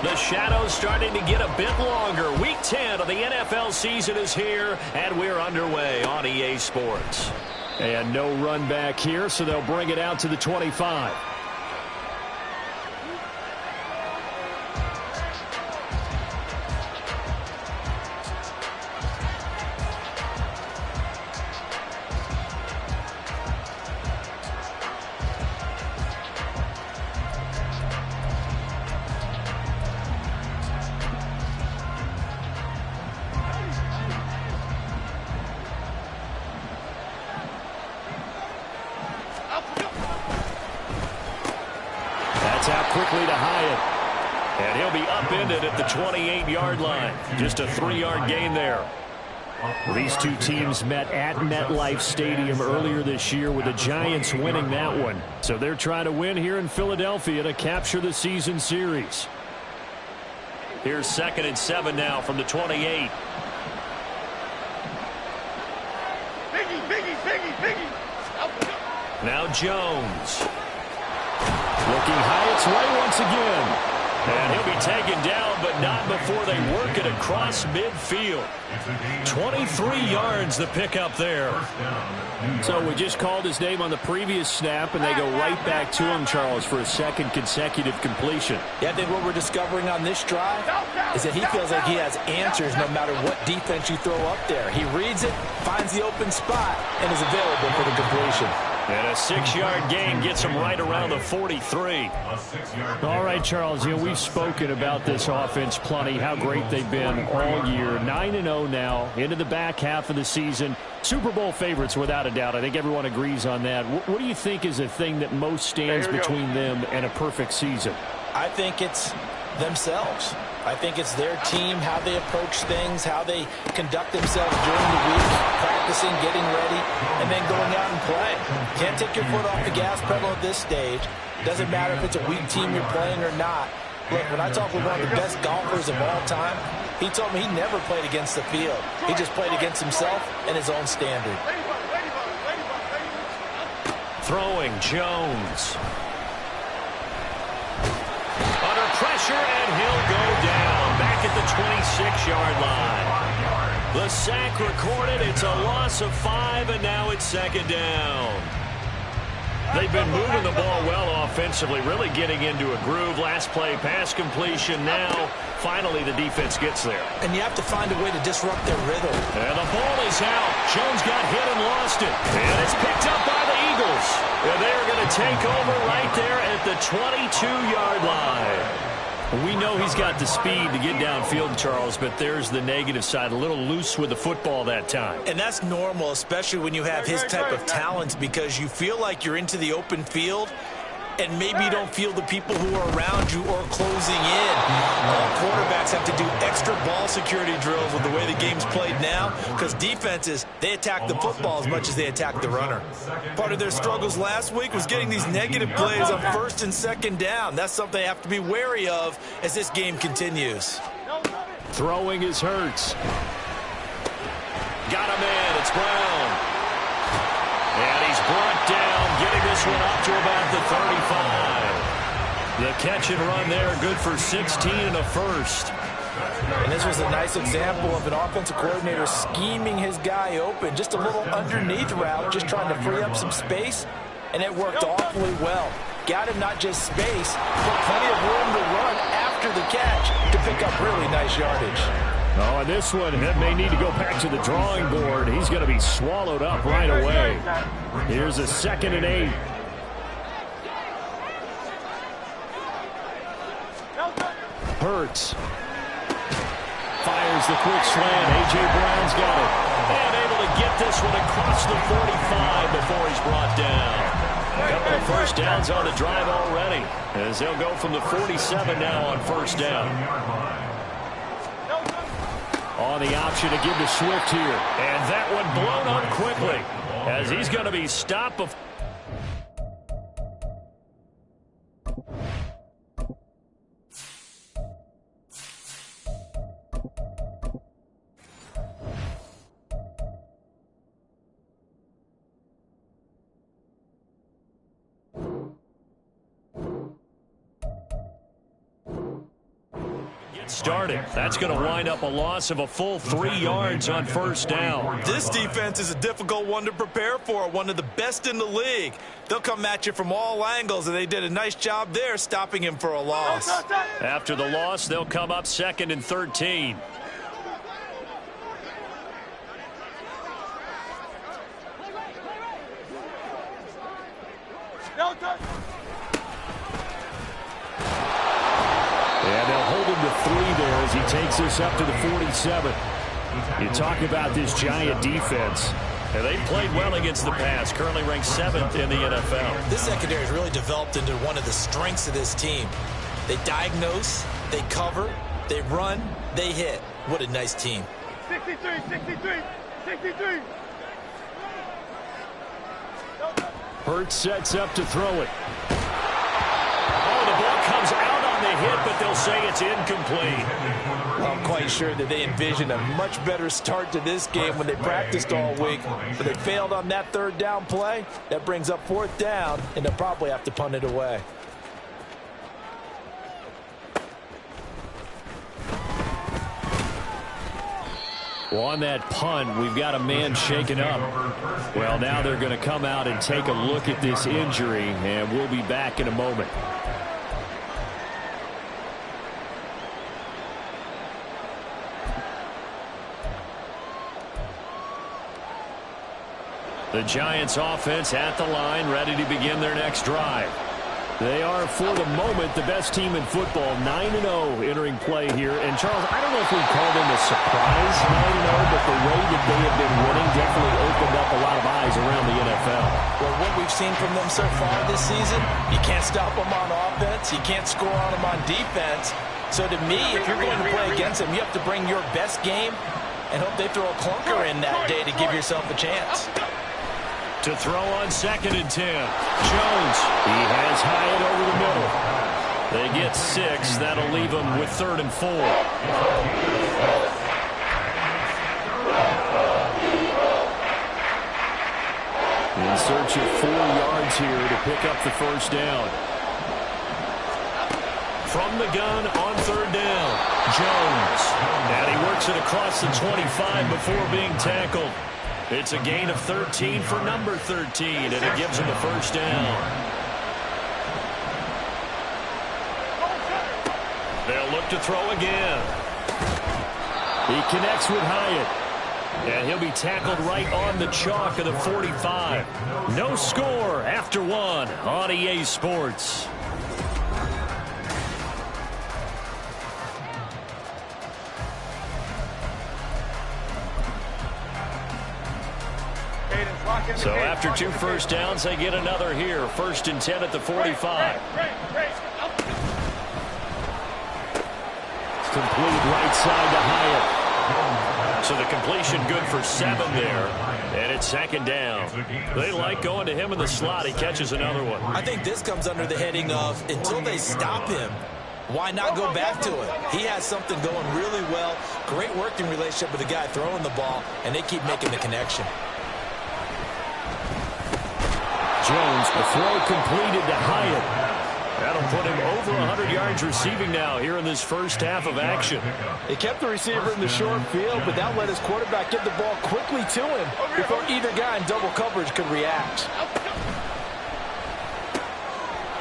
The shadow's starting to get a bit longer. Week 10 of the NFL season is here, and we're underway on EA Sports. And no run back here, so they'll bring it out to the 25. Out quickly to Hyatt. And he'll be upended at the 28-yard line. Just a 3-yard gain there. These two teams met at MetLife Stadium earlier this year with the Giants winning that one. So they're trying to win here in Philadelphia to capture the season series. Here's 2nd and 7 now from the 28. Now Jones. Looking Hyatt's way once again. And he'll be taken down, but not before they work it across midfield. 23 yards the pickup there. So we just called his name on the previous snap, and they go right back to him, Charles, for a second consecutive completion. Yeah, I think what we're discovering on this drive is that he feels like he has answers no matter what defense you throw up there. He reads it, finds the open spot, and is available for the completion. And a 6-yard gain gets him right around the 43. All right, Charles, we've spoken about this offense plenty, how great they've been all year. 9-0 now, into the back half of the season. Super Bowl favorites, without a doubt. I think everyone agrees on that. What do you think is the thing that most stands between them and a perfect season? I think it's themselves. I think it's their team, how they approach things, how they conduct themselves during the week, practicing, getting ready, and then going out and playing. Can't take your foot off the gas pedal at this stage. Doesn't matter if it's a weak team you're playing or not. Look, when I talk with one of the best golfers of all time, he told me he never played against the field. He just played against himself and his own standard. Throwing Jones. Under pressure, and he'll go down back at the 26-yard line. The sack recorded. It's a loss of 5, and now it's 2nd down. They've been moving the ball well offensively, really getting into a groove. Last play, pass completion. Now, finally, the defense gets there. And you have to find a way to disrupt their rhythm. And the ball is out. Jones got hit and lost it. And it's picked up by the Eagles. And they're going to take over right there at the 22-yard line. We know he's got the speed to get downfield, Charles, but there's the negative side. A little loose with the football that time. And that's normal, especially when you have his type of talents, because you feel like you're into the open field and maybe you don't feel the people who are around you or closing in. All quarterbacks have to do extra ball security drills with the way the game's played now, because defenses, they attack the football as much as they attack the runner. Part of their struggles last week was getting these negative plays on 1st and 2nd down. That's something they have to be wary of as this game continues. Throwing is Hurts. Got a man. It's Brown. And he's brought down, getting this one up to about the 35. The catch and run there, good for 16 and a first. And this was a nice example of an offensive coordinator scheming his guy open. Just a little underneath route, just trying to free up some space, and it worked awfully well. Got him not just space, but plenty of room to run after the catch to pick up really nice yardage. Oh, and this one may need to go back to the drawing board. He's going to be swallowed up right away. Here's a 2nd and 8. Hurts. Fires the quick slant. A.J. Brown's got it. And able to get this one across the 45 before he's brought down. A couple of first downs on the drive already, as they'll go from the 47 now on 1st down. On the option to give to Swift here. And that one blown up quickly, as he's going to be stopped before. get started. That's going to wind up a loss of a full 3 yards on first down. This defense is a difficult one to prepare for, one of the best in the league. They'll come at you from all angles, and they did a nice job there stopping him for a loss. After the loss, they'll come up 2nd and 13. And they'll hold him to 3 there as he takes this up to the 47. You talk about this Giant defense. And they played well against the pass, currently ranked 7th in the NFL. This secondary has really developed into one of the strengths of this team. They diagnose, they cover, they run, they hit. What a nice team. 63, 63, 63. Hurts sets up to throw it. Oh, the ball comes out on the hit, but they'll say it's incomplete. I'm quite sure that they envisioned a much better start to this game when they practiced all week. But they failed on that 3rd down play. That brings up 4th down, and they'll probably have to punt it away. Well, on that punt, we've got a man shaken up. Well, now they're going to come out and take a look at this injury, and we'll be back in a moment. The Giants offense at the line, ready to begin their next drive. They are, for the moment, the best team in football, 9-0 entering play here. And, Charles, I don't know if we'd call them a surprise 9-0, but the way that they have been winning definitely opened up a lot of eyes around the NFL. Well, what we've seen from them so far this season, you can't stop them on offense, you can't score on them on defense. So to me, if you're going to play against them, you have to bring your best game and hope they throw a clunker in that day to give yourself a chance. To throw on 2nd and 10. Jones. He has Hyatt over the middle. They get 6. That'll leave them with 3rd and 4. In search of 4 yards here to pick up the first down. From the gun on 3rd down. Jones. And he works it across the 25 before being tackled. It's a gain of 13 for number 13, and it gives him a first down. They'll look to throw again. He connects with Hyatt, and he'll be tackled right on the chalk of the 45. No score after 1 on EA Sports. So after 2 first downs, they get another here. 1st and 10 at the 45. It's complete right side to Hyatt. So the completion good for 7 there. And it's 2nd down. They like going to him in the slot. He catches another one. I think this comes under the heading of until they stop him, why not go back to it? He has something going really well. Great working relationship with the guy throwing the ball, and they keep making the connection. Jones, the throw completed to Hyatt. That'll put him over 100 yards receiving now here in this first half of action. They kept the receiver in the short field, but that let his quarterback get the ball quickly to him before either guy in double coverage could react.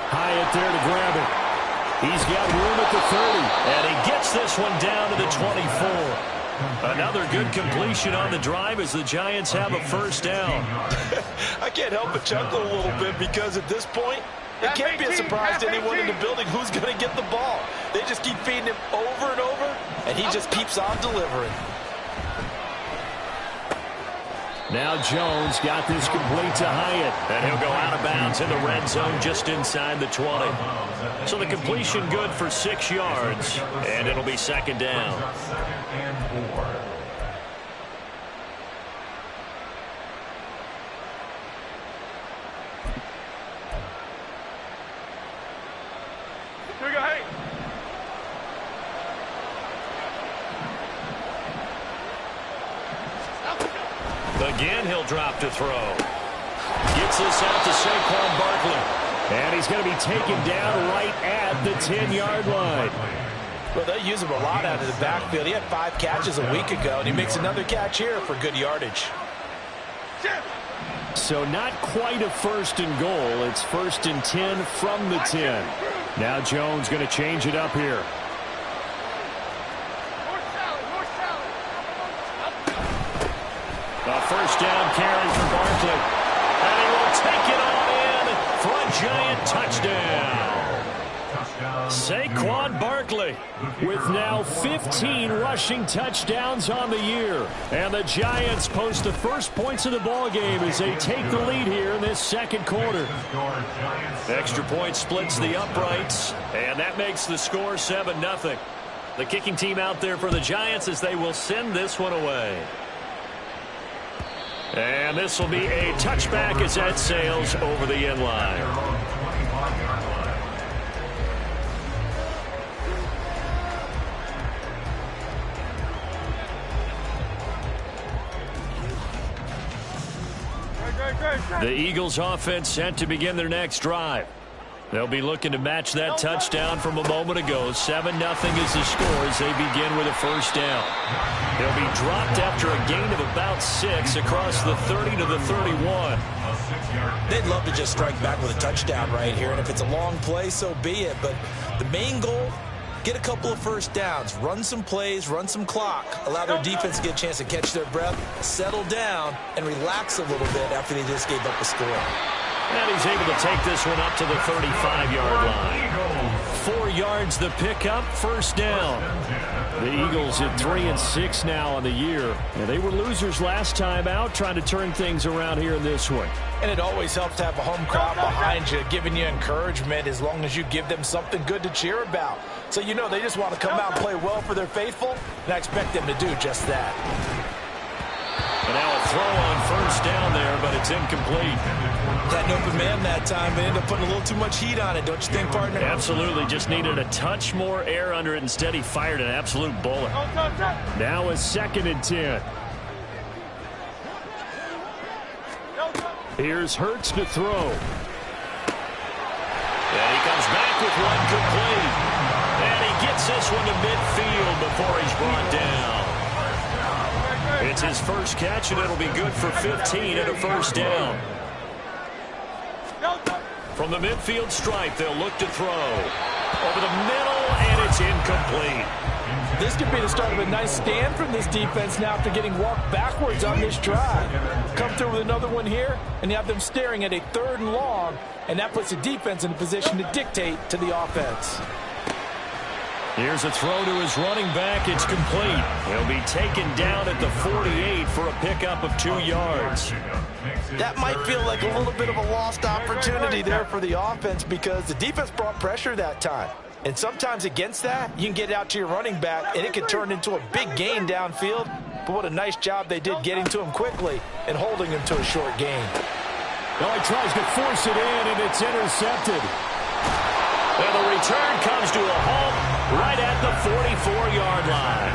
Hyatt there to grab it. He's got room at the 30, and he gets this one down to the 24. Another good completion on the drive as the Giants have a first down. I can't help but chuckle a little bit because at this point, it can't be a surprise to anyone in the building who's going to get the ball. They just keep feeding him over and over, and he just keeps on delivering. Now Jones got this complete to Hyatt, and he'll go out of bounds in the red zone just inside the 20. So the completion good for 6 yards, and it'll be 2nd down. Again, he'll drop to throw. Gets this out to Saquon Barkley. And he's going to be taken down right at the 10-yard line. Well, they use him a lot out of the backfield. He had 5 catches a week ago, and he makes another catch here for good yardage. So not quite a 1st and goal. It's 1st and 10 from the 10. Now Jones going to change it up here. A 1st down carry for Barkley. And he will take it all in for a Giant touchdown. Saquon Barkley with now 15 rushing touchdowns on the year. And the Giants post the first points of the ball game as they take the lead here in this 2nd quarter. Extra point splits the uprights, and that makes the score 7-0. The kicking team out there for the Giants as they will send this one away. And this will be a touchback as that sails over the end line. The Eagles offense set to begin their next drive. They'll be looking to match that touchdown from a moment ago. 7-0 is the score as they begin with a 1st down. They'll be dropped after a gain of about 6 across the 30 to the 31. They'd love to just strike back with a touchdown right here, and if it's a long play, so be it. But the main goal, get a couple of 1st downs, run some plays, run some clock, allow their defense to get a chance to catch their breath, settle down, and relax a little bit after they just gave up a score. And he's able to take this one up to the 35-yard line. 4 yards the pickup, 1st down. The Eagles at 3-6 now on the year. And they were losers last time out, trying to turn things around here in this one. And it always helps to have a home crowd behind you, giving you encouragement as long as you give them something good to cheer about. So you know they just want to come out and play well for their faithful, and I expect them to do just that. And now a throw on 1st down there, but it's incomplete. Had an open man that time, but ended up putting a little too much heat on it, don't you think, partner? Absolutely. Just needed a touch more air under it. Instead, he fired an absolute bullet. Now a 2nd and 10. Here's Hurts to throw. And he comes back with one complete. And he gets this one to midfield before he's brought down. It's his 1st catch, and it'll be good for 15 and a 1st down. From the midfield stripe, they'll look to throw. Over the middle, and it's incomplete. This could be the start of a nice stand from this defense now after getting walked backwards on this drive. Come through with another one here, and you have them staring at a 3rd and long, and that puts the defense in a position to dictate to the offense. Here's a throw to his running back. It's complete. He'll be taken down at the 48 for a pickup of 2 yards. That might feel like a little bit of a lost opportunity there for the offense because the defense brought pressure that time. And sometimes against that, you can get out to your running back, and it can turn into a big gain downfield. But what a nice job they did getting to him quickly and holding him to a short gain. Well, he tries to force it in, and it's intercepted. And the return comes to a halt right at the 44-yard line.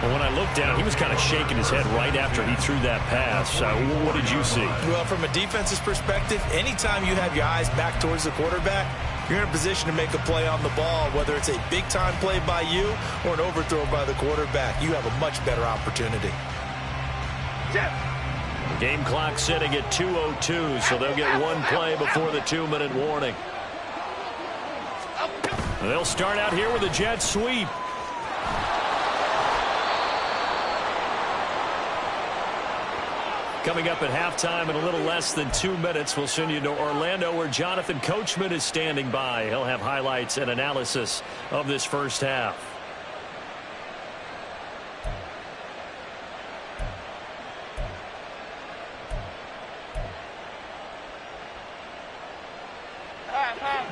And when I looked down, he was kind of shaking his head right after he threw that pass. What did you see? Well, from a defense's perspective, anytime you have your eyes back towards the quarterback, you're in a position to make a play on the ball, whether it's a big-time play by you or an overthrow by the quarterback. You have a much better opportunity. The game clock sitting at 2:02, so they'll get one play before the 2-minute warning. They'll start out here with a jet sweep. Coming up at halftime in a little less than 2 minutes, we'll send you to Orlando where Jonathan Coachman is standing by. He'll have highlights and analysis of this first half.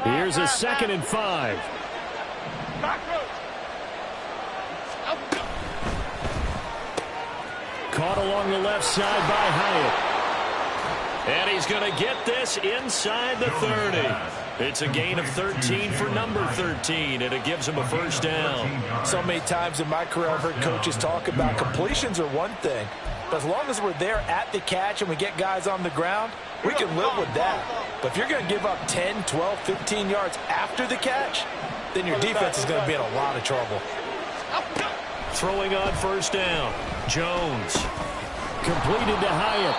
Here's a 2nd and 5. Caught along the left side by Hyatt. And he's going to get this inside the 30. It's a gain of 13 for number 13, and it gives him a first down. So many times in my career I've heard coaches talk about completions are one thing, but as long as we're there at the catch and we get guys on the ground, we can live with that. But if you're going to give up 10, 12, 15 yards after the catch, then your defense is going to be in a lot of trouble. Throwing on first down. Jones. Completed to Hyatt.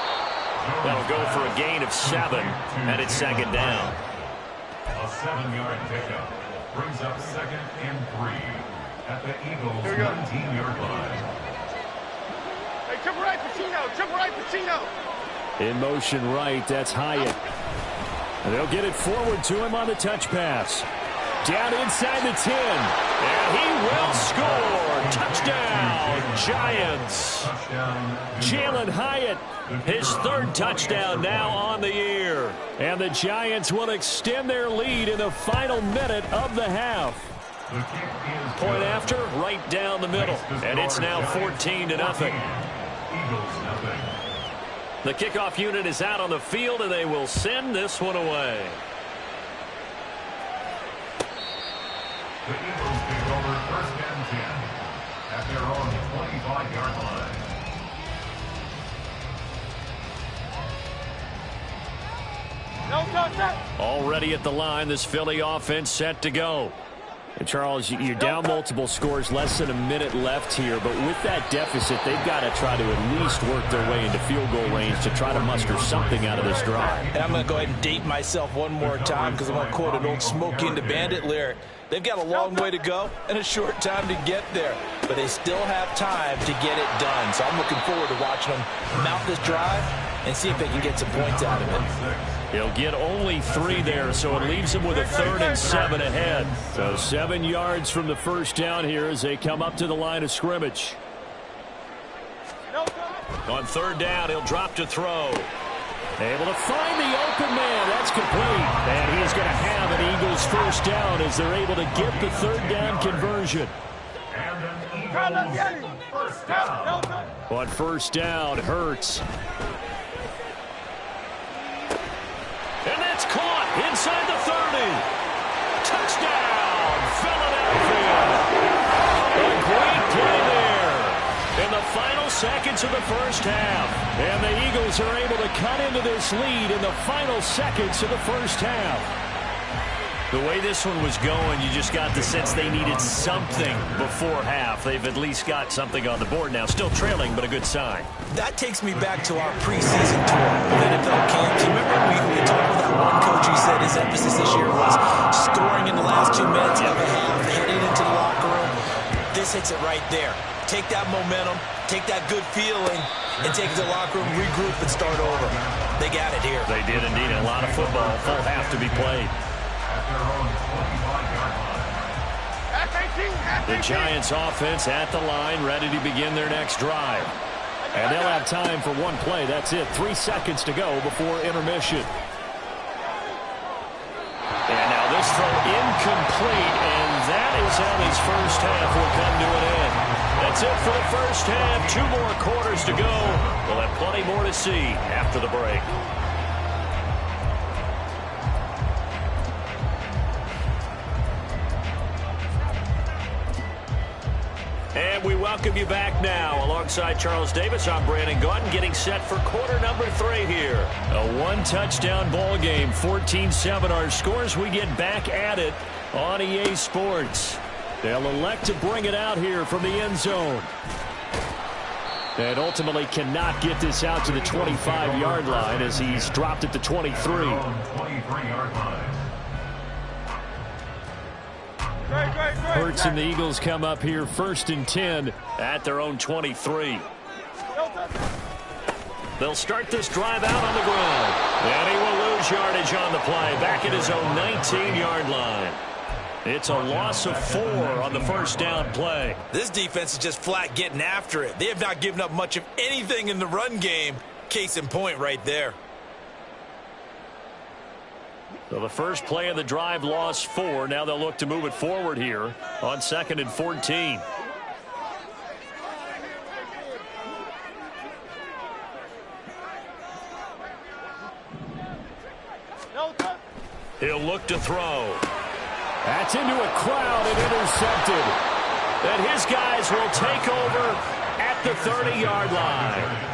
That'll go for a gain of 7, and it's second down. A 7-yard pickup brings up 2nd and 3 at the Eagles' 19-yard line. Hey, triple right, Pacino. Triple right, Pacino. In motion right, that's Hyatt. And they'll get it forward to him on the touch pass. Down inside the 10. And he will score. Touchdown, Giants. Jalin Hyatt, his 3rd touchdown now on the year. And the Giants will extend their lead in the final minute of the half. Point after, right down the middle. And it's now 14-0. The kickoff unit is out on the field, and they will send this one away. The Eagles take over 1st and 10 at their own 25-yard line. No contact. Already at the line, this Philly offense set to go. And Charles, you're down multiple scores, less than a minute left here, but with that deficit, they've got to try to at least work their way into field goal range to try to muster something out of this drive. And I'm going to go ahead and date myself one more time because I'm going to quote an old Smokey and the Bandit lyric. They've got a long way to go and a short time to get there, but they still have time to get it done. So I'm looking forward to watching them mount this drive and see if they can get some points out of it. He'll get only 3 there, so it leaves him with a 3rd and 7 ahead. So 7 yards from the first down here as they come up to the line of scrimmage. On 3rd down, he'll drop to throw. Able to find the open man. That's complete. And he's going to have an Eagles first down as they're able to get the 3rd down conversion. On first down, Hurts. And that's caught inside the 30. Touchdown, Philadelphia. A great play there in the final seconds of the first half. And the Eagles are able to cut into this lead in the final seconds of the first half. The way this one was going, you just got the sense they needed something before half. They've at least got something on the board now. Still trailing, but a good sign. That takes me back to our preseason tour of NFL camps. You remember we talked with that one coach who said his emphasis this year was scoring in the last 2 minutes of the half, heading into the locker room. This hits it right there. Take that momentum, take that good feeling, and take it to the locker room, regroup, and start over. They got it here. They did indeed. A lot of football, full half to be played. The Giants offense at the line, ready to begin their next drive. And they'll have time for one play. That's it. 3 seconds to go before intermission. And now this throw incomplete, and that is how this first half will come to an end. That's it for the first half. 2 more quarters to go. We'll have plenty more to see after the break. And we welcome you back now. Alongside Charles Davis, I'm Brandon Gaudin, getting set for quarter number 3 here. A 1-touchdown ball game, 14-7 our scores. We get back at it on EA Sports. They'll elect to bring it out here from the end zone. And ultimately cannot get this out to the 25-yard line as he's dropped at the 23. 23-yard line. Hurts and the Eagles come up here 1st and 10 at their own 23. They'll start this drive out on the ground. And he will lose yardage on the play, back at his own 19-yard line. It's a loss of 4 on the first down play. This defense is just flat getting after it. They have not given up much of anything in the run game. Case in point right there. So the first play of the drive lost 4. Now they'll look to move it forward here on 2nd and 14. He'll look to throw. That's into a crowd and intercepted. And his guys will take over at the 30-yard line.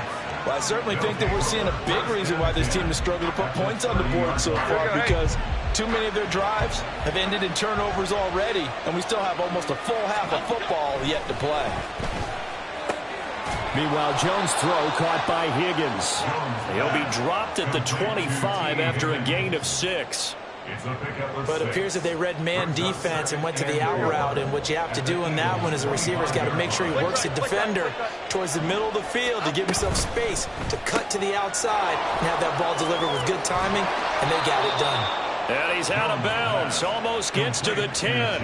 Well, I certainly think that we're seeing a big reason why this team has struggled to put points on the board so far, because Too many of their drives have ended in turnovers already, and we still have almost a full half of football yet to play. Meanwhile, Jones' throw caught by Higgins. He'll be dropped at the 25 after a gain of 6. But it appears that they read man defense and went to the out route, and what you have to do in that one is the receiver's got to make sure he works the defender towards the middle of the field to give himself space to cut to the outside and have that ball delivered with good timing, and they got it done. And he's out of bounds. Almost gets to the 10.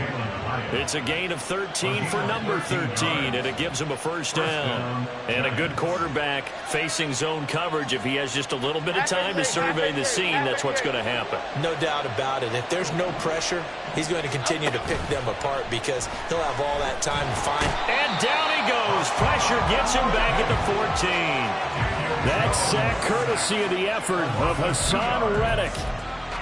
It's a gain of 13 for number 13, and it gives him a first down. And a good quarterback facing zone coverage. If he has just a little bit of time to survey the scene, that's what's going to happen. No doubt about it. If there's no pressure, he's going to continue to pick them apart because he'll have all that time to find. And down he goes. Pressure gets him back at the 14. That sack courtesy of the effort of Hassan Reddick.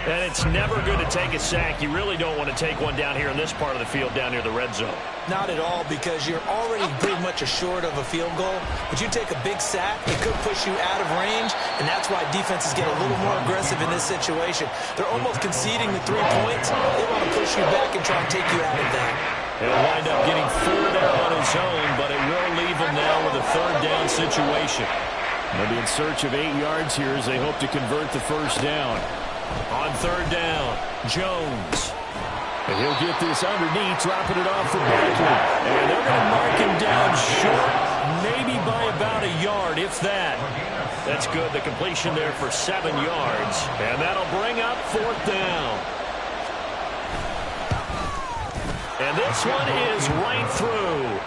And it's never good to take a sack. You really don't want to take one down here in this part of the field, down near the red zone. Not at all, because you're already pretty much assured of a field goal. But you take a big sack, it could push you out of range, and that's why defenses get a little more aggressive in this situation. They're almost conceding the 3 points. They want to push you back and try and take you out of that. He'll wind up getting 4 there on his own, but it will leave him now with a third down situation. They'll be in search of 8 yards here as they hope to convert the first down. On third down, Jones. And he'll get this underneath, dropping it off for Barkley. And they're going to mark him down short, maybe by about a yard, if that. That's good. The completion there for 7 yards. And that'll bring up fourth down. And this one is right through.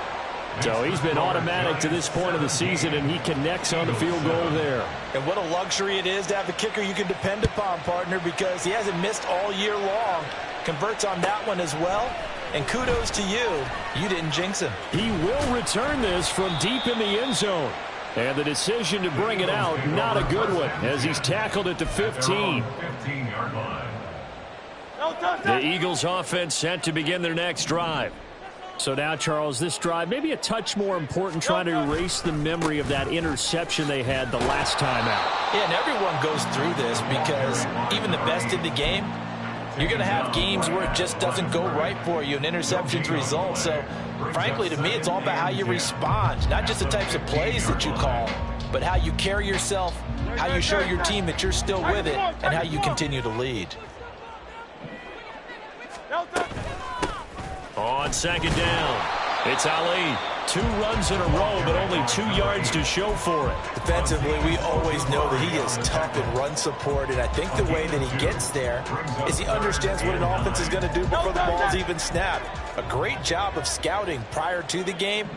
So he's been automatic to this point of the season, and he connects on the field goal there. And what a luxury it is to have a kicker you can depend upon, partner, because he hasn't missed all year long. Converts on that one as well. And kudos to you. You didn't jinx him. He will return this from deep in the end zone. And the decision to bring it out, not a good one, as he's tackled at the 15. The Eagles offense set to begin their next drive. So now, Charles, this drive maybe a touch more important, trying to erase the memory of that interception they had the last time out. Yeah, and everyone goes through this because even the best in the game, you're going to have games where it just doesn't go right for you, and interceptions result. So, frankly, to me, it's all about how you respond, not just the types of plays that you call, but how you carry yourself, how you show your team that you're still with it, and how you continue to lead. On second down, it's Ali. 2 runs in a row, but only 2 yards to show for it. Defensively, we always know that he is tough in run support, and I think the way that he gets there is he understands what an offense is going to do before the ball's even snapped. A great job of scouting prior to the game,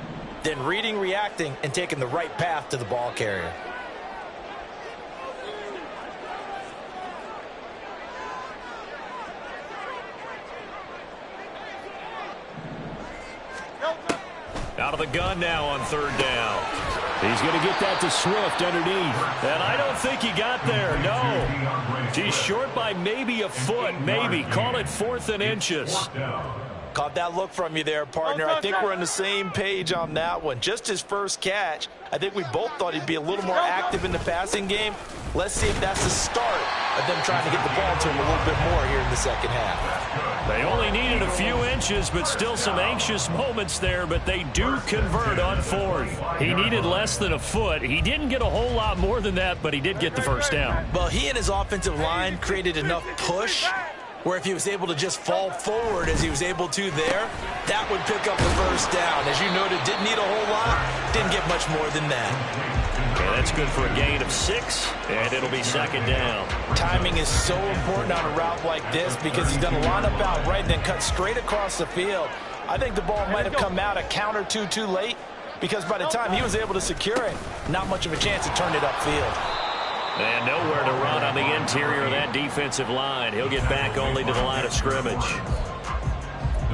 then reading, reacting, and taking the right path to the ball carrier. Out of the gun now on third down. He's going to get that to Swift underneath. And I don't think he got there, no. He's short by maybe a foot, maybe. Call it 4th and inches. Caught that look from you there, partner. I think we're on the same page on that one. Just his first catch. I think we both thought he'd be a little more active in the passing game. Let's see if that's the start of them trying to get the ball to him a little bit more here in the second half. They only needed a few inches, but still some anxious moments there, but they do convert on 4th. He needed less than a foot. He didn't get a whole lot more than that, but he did get the first down. Well, he and his offensive line created enough push where if he was able to just fall forward as he was able to there, that would pick up the first down. As you noted, didn't need a whole lot, didn't get much more than that. Okay, that's good for a gain of 6, and it'll be second down. Timing is so important on a route like this because he's done a lineup out right and then cut straight across the field. I think the ball might have come out a count or two too late because by the time he was able to secure it, not much of a chance to turn it upfield. And nowhere to run on the interior of that defensive line. He'll get back only to the line of scrimmage.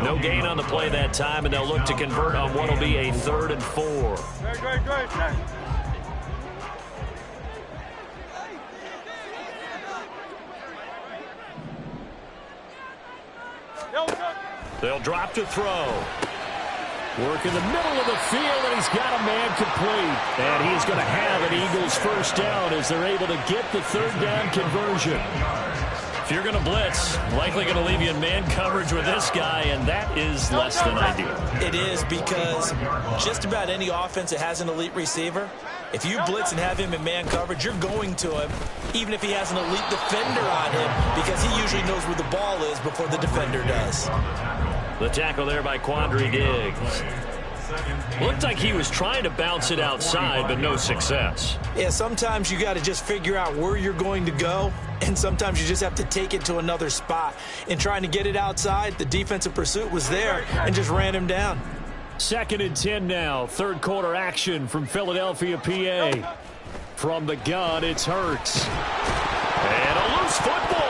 No gain on the play that time, and they'll look to convert on what will be a 3rd and 4. They'll drop to throw. Work in the middle of the field, and he's got a man complete. And he's going to have an Eagles first down as they're able to get the 3rd down conversion. If you're going to blitz, likely going to leave you in man coverage with this guy, and that is less than ideal. It is, because just about any offense that has an elite receiver, if you blitz and have him in man coverage, you're going to him, even if he has an elite defender on him, because he usually knows where the ball is before the defender does. The tackle there by Quandre Diggs. Looked like he was trying to bounce it outside, but no success. Yeah, sometimes you got to just figure out where you're going to go, and sometimes you just have to take it to another spot. In trying to get it outside, the defensive pursuit was there and just ran him down. 2nd and 10 now. Third quarter action from Philadelphia, PA. From the gun, it's Hurts. And a loose football.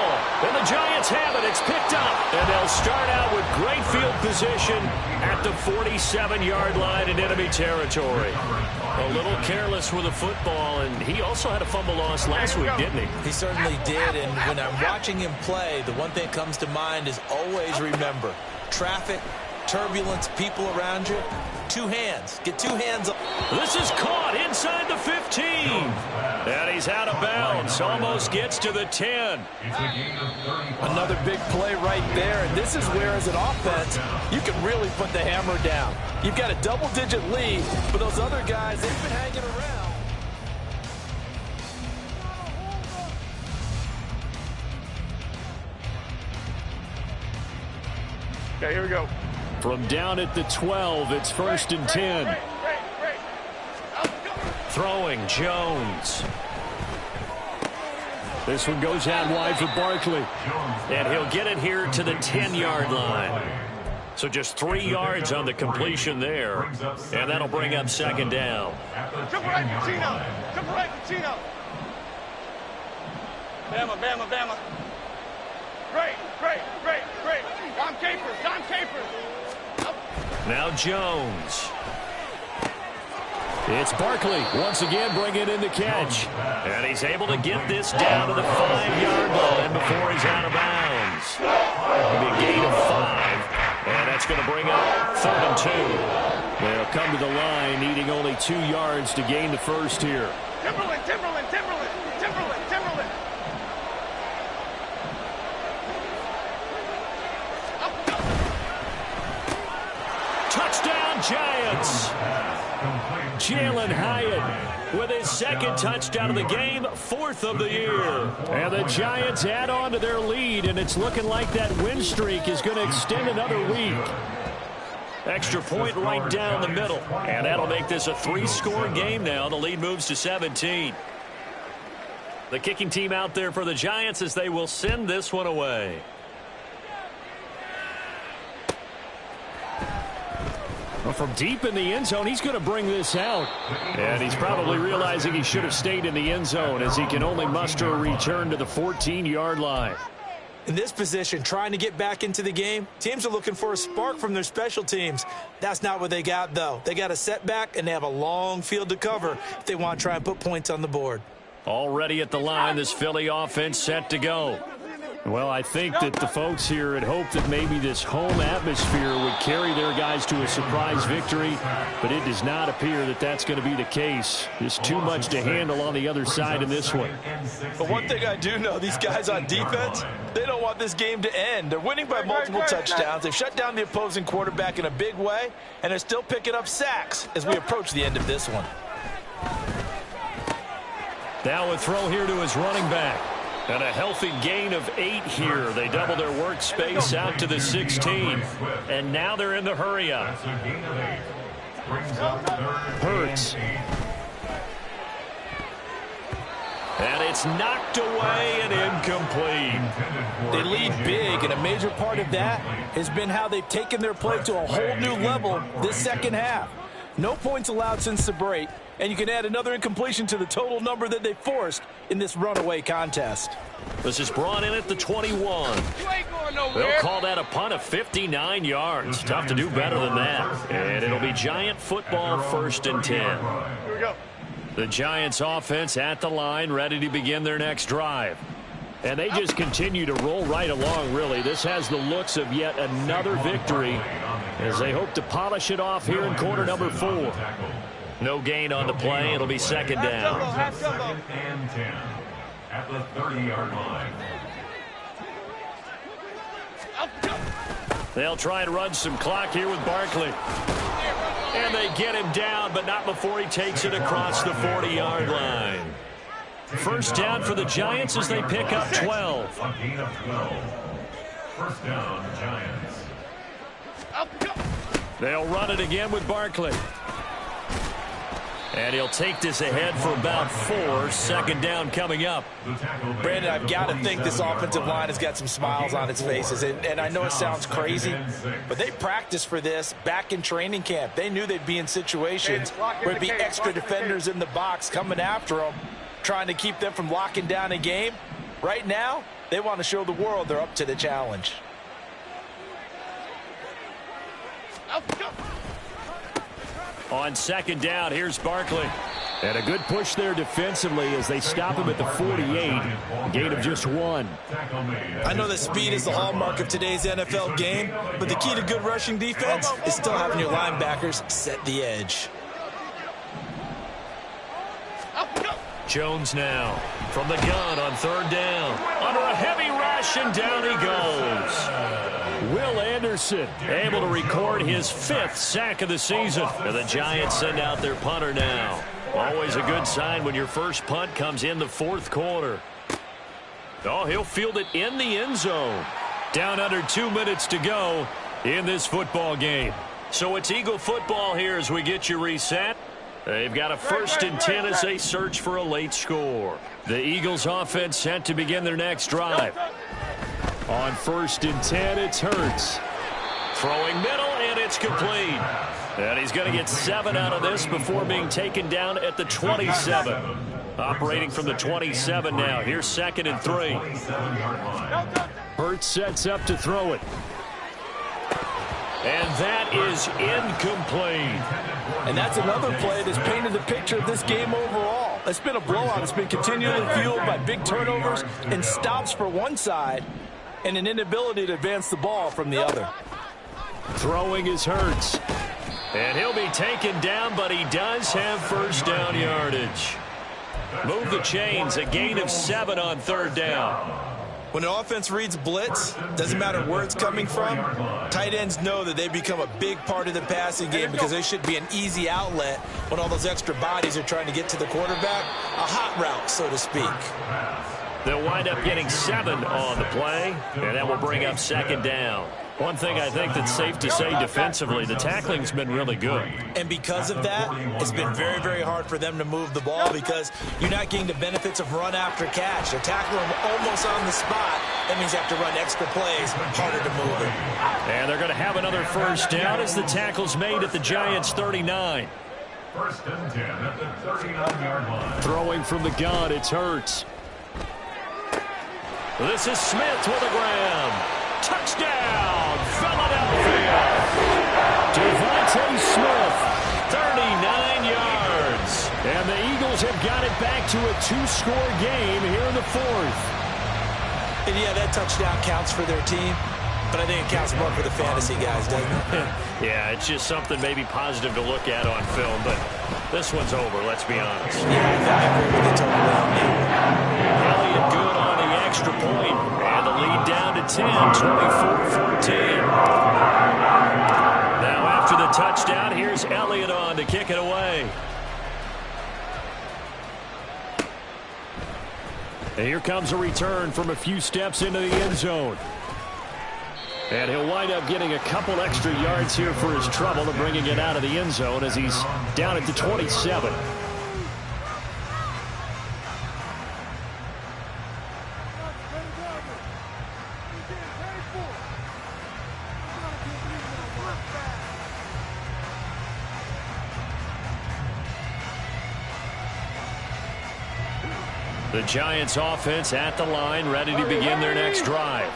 And the Giants have it. It's picked up. And they'll start out with great field position at the 47-yard line in enemy territory. A little careless with the football, and he also had a fumble loss last week, didn't he? He certainly did, and when I'm watching him play, the one thing that comes to mind is always remember, traffic, turbulence, people around you, 2 hands. Get 2 hands up. This is caught inside the 15. And he's out of bounds. Almost gets to the 10. Another big play right there, and this is where, as an offense, you can really put the hammer down. You've got a double-digit lead, but those other guys, they've been hanging around. Okay, here we go. From down at the 12, it's 1st and 10. Throwing Jones. This one goes out wide for Barkley. And he'll get it here to the 10-yard line. So just 3 yards on the completion there. And that'll bring up 2nd down. Triple right, Pacino. Triple right, Pacino. Bama, Bama, Bama. Great, great, great, great. Dom Capers, Dom Capers. Now Jones. It's Barkley once again bringing in the catch. And he's able to get this down to the 5-yard line before he's out of bounds. It'll be a gain of 5. And that's going to bring up 3rd and 2. They'll come to the line needing only 2 yards to gain the first here. Timberland, Timberland, Timberland, Timberland, Timberland. Touchdown, Giants. Jalen Hyatt with his 2nd touchdown of the game, 4th of the year. And the Giants add on to their lead, and it's looking like that win streak is going to extend another week. Extra point right down the middle. And that'll make this a 3-score game now. The lead moves to 17. The kicking team out there for the Giants as they will send this one away. Well, from deep in the end zone, he's going to bring this out. And he's probably realizing he should have stayed in the end zone as he can only muster a return to the 14-yard line. In this position, trying to get back into the game, teams are looking for a spark from their special teams. That's not what they got, though. They got a setback, and they have a long field to cover if they want to try and put points on the board. Already at the line, this Philly offense set to go. Well, I think that the folks here had hoped that maybe this home atmosphere would carry their guys to a surprise victory, but it does not appear that that's going to be the case. There's too much to handle on the other side in this one. But one thing I do know, these guys on defense, they don't want this game to end. They're winning by multiple touchdowns. They've shut down the opposing quarterback in a big way, and they're still picking up sacks as we approach the end of this one. Now a throw here to his running back. And a healthy gain of 8 here. They double their workspace out to the 16. And now they're in the hurry up. Hurts. And it's knocked away and incomplete. They lead big, and a major part of that has been how they've taken their play to a whole new level this second half. No points allowed since the break, and you can add another incompletion to the total number that they forced in this runaway contest. This is brought in at the 21. You ain't going nowhere. They'll call that a punt of 59 yards. Tough to do better than that. And it'll be Giant football, 1st and 10. Here we go. The Giants offense at the line, ready to begin their next drive. And they just continue to roll right along, really. This has the looks of yet another victory as they hope to polish it off here in quarter number 4. No gain on the play. It'll be 2nd down. Second and 10 at the 30-yard line. They'll try and run some clock here with Barkley. And they get him down, but not before he takes it across the 40-yard line. First down for the Giants as they pick up 12. A gain of 12. First down, Giants. They'll run it again with Barkley. And he'll take this ahead for about 4. Second down coming up. Brandon, I've got to think this offensive line has got some smiles on its faces. And I know it sounds crazy, but they practiced for this back in training camp. They knew they'd be in situations where there'd be extra defenders in the box coming after them, trying to keep them from locking down a game. Right now, they want to show the world they're up to the challenge. On second down, here's Barkley. And a good push there defensively as they stop him at the 48. Gain of just 1. I know that speed is the hallmark of today's NFL game, but the key to good rushing defense is still having your linebackers set the edge. Jones now from the gun on third down. Under a heavy rush, and down he goes. Will Anderson able to record his 5th sack of the season. And the Giants send out their punter now. Always a good sign when your first punt comes in the 4th quarter. Oh, he'll field it in the end zone. Down under 2 minutes to go in this football game. So it's Eagle football here as we get you reset. They've got a 1st and 10 as they search for a late score. The Eagles offense set to begin their next drive. On 1st and 10, it's Hurts. Throwing middle, and it's complete. And he's going to get 7 out of this before being taken down at the 27. Operating from the 27 now. Here's 2nd and 3. Hurts sets up to throw it. And that is incomplete. And that's another play that's painted the picture of this game overall. It's been a blowout. It's been continually fueled by big turnovers and stops for one side and an inability to advance the ball from the other. Throwing is Hurts. And he'll be taken down, but he does have first down yardage. Move the chains, a gain of 7 on third down. When an offense reads blitz, doesn't matter where it's coming from, tight ends know that they become a big part of the passing game because they should be an easy outlet when all those extra bodies are trying to get to the quarterback. A hot route, so to speak. They'll wind up getting 7 on the play, and that will bring up second down. One thing I think that's safe to say defensively, the tackling's been really good. And because of that, it's been very, very hard for them to move the ball because you're not getting the benefits of run after catch. They're tackling them almost on the spot. That means you have to run extra plays, harder to move it. And they're going to have another first down as the tackle's made at the Giants' 39. 1st and 10 at the 39-yard line. Throwing from the gun, it's Hurts. This is Smith with a grab. Touchdown, Philadelphia. Devontae Smith, 39 yards. And the Eagles have got it back to a 2-score game here in the 4th. And yeah, that touchdown counts for their team, but I think it counts more for the fantasy guys, doesn't it? Yeah, it's just something maybe positive to look at on film, but this one's over, let's be honest. Yeah, I agree with you totally. Elliott good on the extra point, and the lead down to 10, 24-14. Now after the touchdown, here's Elliott on to kick it away. And here comes a return from a few steps into the end zone. And he'll wind up getting a couple extra yards here for his trouble and bringing it out of the end zone as he's down at the 27. The Giants offense at the line, ready to begin their next drive.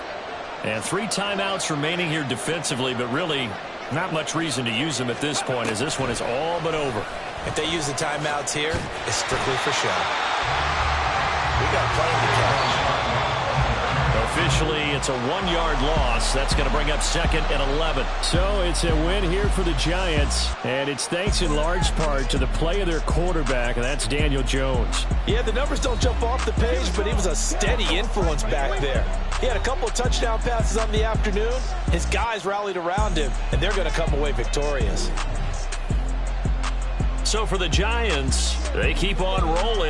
And 3 timeouts remaining here defensively, but really not much reason to use them at this point as this one is all but over. If they use the timeouts here, it's strictly for show. We got plenty to catch. Officially, it's a 1-yard loss. That's going to bring up 2nd and 11. So it's a win here for the Giants, and it's thanks in large part to the play of their quarterback, and that's Daniel Jones. Yeah, the numbers don't jump off the page, but he was a steady influence back there. He had a couple of touchdown passes on the afternoon. His guys rallied around him, and they're going to come away victorious. So for the Giants, they keep on rolling.